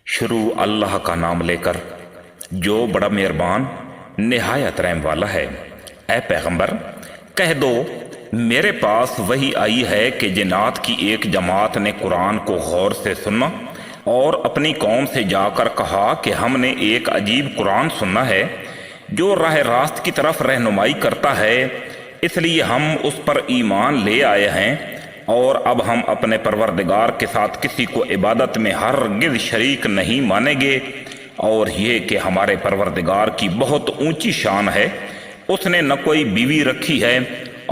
شروع اللہ کا نام لے کر جو بڑا مہربان نہایت رحم والا ہے۔ اے پیغمبر کہہ دو میرے پاس وحی آئی ہے کہ جنات کی ایک جماعت نے قرآن کو غور سے سنا اور اپنی قوم سے جا کر کہا کہ ہم نے ایک عجیب قرآن سنا ہے جو راہ راست کی طرف رہنمائی کرتا ہے، اس لیے ہم اس پر ایمان لے آئے ہیں اور اب ہم اپنے پروردگار کے ساتھ کسی کو عبادت میں ہرگز شریک نہیں مانیں گے، اور یہ کہ ہمارے پروردگار کی بہت اونچی شان ہے، اس نے نہ کوئی بیوی رکھی ہے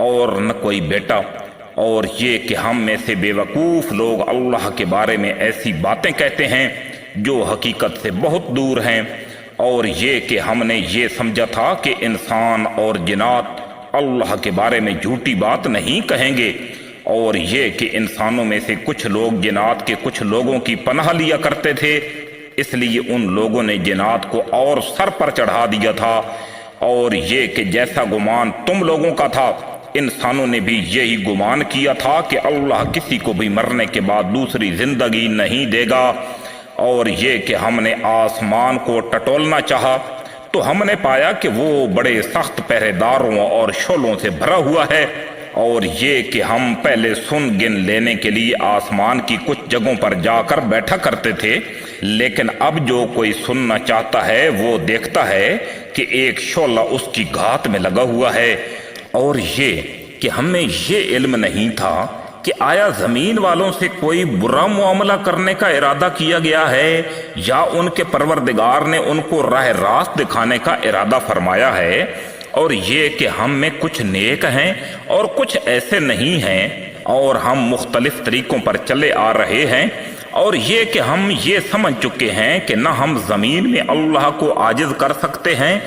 اور نہ کوئی بیٹا، اور یہ کہ ہم میں سے بے وقوف لوگ اللہ کے بارے میں ایسی باتیں کہتے ہیں جو حقیقت سے بہت دور ہیں، اور یہ کہ ہم نے یہ سمجھا تھا کہ انسان اور جنات اللہ کے بارے میں جھوٹی بات نہیں کہیں گے، اور یہ کہ انسانوں میں سے کچھ لوگ جنات کے کچھ لوگوں کی پناہ لیا کرتے تھے، اس لیے ان لوگوں نے جنات کو اور سر پر چڑھا دیا تھا، اور یہ کہ جیسا گمان تم لوگوں کا تھا انسانوں نے بھی یہی گمان کیا تھا کہ اللہ کسی کو بھی مرنے کے بعد دوسری زندگی نہیں دے گا، اور یہ کہ ہم نے آسمان کو ٹٹولنا چاہا تو ہم نے پایا کہ وہ بڑے سخت پہرے داروں اور شعلوں سے بھرا ہوا ہے، اور یہ کہ ہم پہلے سن گن لینے کے لیے آسمان کی کچھ جگہوں پر جا کر بیٹھا کرتے تھے، لیکن اب جو کوئی سننا چاہتا ہے وہ دیکھتا ہے کہ ایک شعلہ اس کی گھات میں لگا ہوا ہے، اور یہ کہ ہمیں یہ علم نہیں تھا کہ آیا زمین والوں سے کوئی برا معاملہ کرنے کا ارادہ کیا گیا ہے یا ان کے پروردگار نے ان کو راہ راست دکھانے کا ارادہ فرمایا ہے، اور یہ کہ ہم میں کچھ نیک ہیں اور کچھ ایسے نہیں ہیں، اور ہم مختلف طریقوں پر چلے آ رہے ہیں، اور یہ کہ ہم یہ سمجھ چکے ہیں کہ نہ ہم زمین میں اللہ کو عاجز کر سکتے ہیں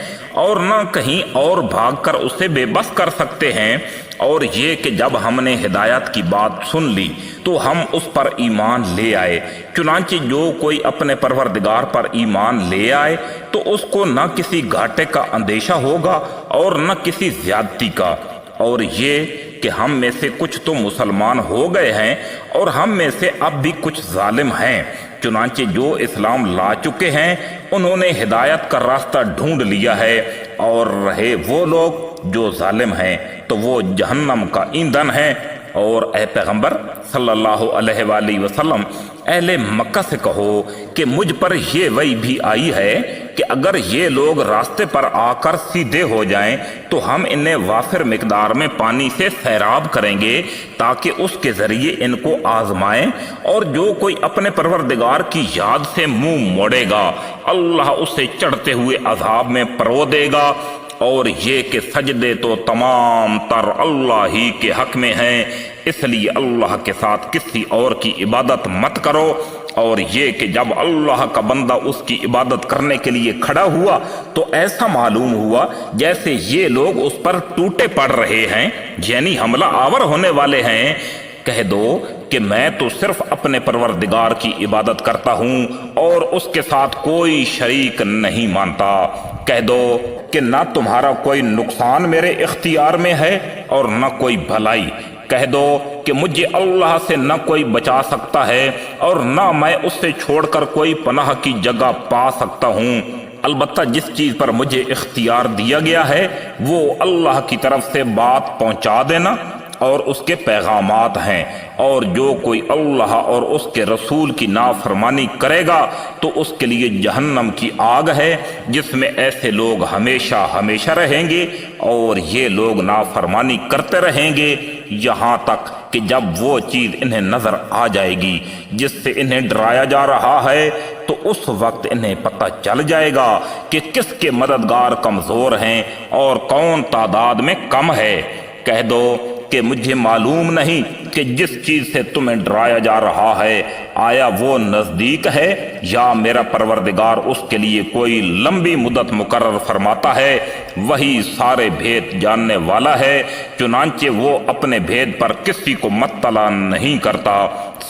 اور نہ کہیں اور بھاگ کر اسے بے بس کر سکتے ہیں، اور یہ کہ جب ہم نے ہدایت کی بات سن لی تو ہم اس پر ایمان لے آئے، چنانچہ جو کوئی اپنے پروردگار پر ایمان لے آئے تو اس کو نہ کسی گھاٹے کا اندیشہ ہوگا اور نہ کسی زیادتی کا، اور یہ کہ ہم میں سے کچھ تو مسلمان ہو گئے ہیں اور ہم میں سے اب بھی کچھ ظالم ہیں، چنانچہ جو اسلام لا چکے ہیں انہوں نے ہدایت کا راستہ ڈھونڈ لیا ہے، اور رہے وہ لوگ جو ظالم ہیں تو وہ جہنم کا ایندھن ہیں۔ اور اے پیغمبر صلی اللہ علیہ وآلہ وسلم اہل مکہ سے کہو کہ مجھ پر یہ وحی بھی آئی ہے کہ اگر یہ لوگ راستے پر آ کر سیدھے ہو جائیں تو ہم انہیں وافر مقدار میں پانی سے سیراب کریں گے تاکہ اس کے ذریعے ان کو آزمائیں، اور جو کوئی اپنے پروردگار کی یاد سے منہ موڑے گا اللہ اسے چڑھتے ہوئے عذاب میں پرو دے گا، اور یہ کہ سجدے تو تمام تر اللہ ہی کے حق میں ہیں، اس لیے اللہ کے ساتھ کسی اور کی عبادت مت کرو، اور یہ کہ جب اللہ کا بندہ اس کی عبادت کرنے کے لیے کھڑا ہوا تو ایسا معلوم ہوا جیسے یہ لوگ اس پر ٹوٹے پڑ رہے ہیں، یعنی حملہ آور ہونے والے ہیں۔ کہہ دو کہ میں تو صرف اپنے پروردگار کی عبادت کرتا ہوں اور اس کے ساتھ کوئی شریک نہیں مانتا۔ کہہ دو کہ نہ تمہارا کوئی نقصان میرے اختیار میں ہے اور نہ کوئی بھلائی۔ کہہ دو کہ مجھے اللہ سے نہ کوئی بچا سکتا ہے اور نہ میں اس سے چھوڑ کر کوئی پناہ کی جگہ پا سکتا ہوں، البتہ جس چیز پر مجھے اختیار دیا گیا ہے وہ اللہ کی طرف سے بات پہنچا دینا اور اس کے پیغامات ہیں، اور جو کوئی اللہ اور اس کے رسول کی نافرمانی کرے گا تو اس کے لیے جہنم کی آگ ہے جس میں ایسے لوگ ہمیشہ ہمیشہ رہیں گے، اور یہ لوگ نافرمانی کرتے رہیں گے یہاں تک کہ جب وہ چیز انہیں نظر آ جائے گی جس سے انہیں ڈرایا جا رہا ہے تو اس وقت انہیں پتہ چل جائے گا کہ کس کے مددگار کمزور ہیں اور کون تعداد میں کم ہے۔ کہہ دو کہ مجھے معلوم نہیں کہ جس چیز سے تمہیں ڈرایا جا رہا ہے آیا وہ نزدیک ہے یا میرا پروردگار اس کے لیے کوئی لمبی مدت مقرر فرماتا ہے، وہی سارے بھید جاننے والا ہے، چنانچہ وہ اپنے بھید پر کسی کو مطلع نہیں کرتا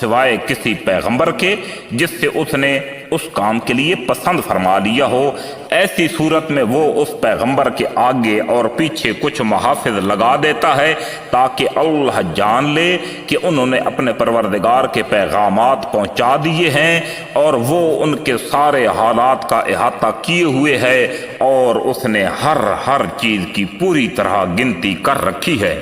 سوائے کسی پیغمبر کے جس سے اس نے اس کام کے لیے پسند فرما لیا ہو۔ ایسی صورت میں وہ اس پیغمبر کے آگے اور پیچھے کچھ محافظ لگا دیتا ہے تاکہ اللہ جان لے کہ انہوں نے اپنے پروردگار کے پیغامات پہنچا دیے ہیں اور وہ ان کے سارے حالات کا احاطہ کیے ہوئے ہے اور اس نے ہر چیز کی پوری طرح گنتی کر رکھی ہے۔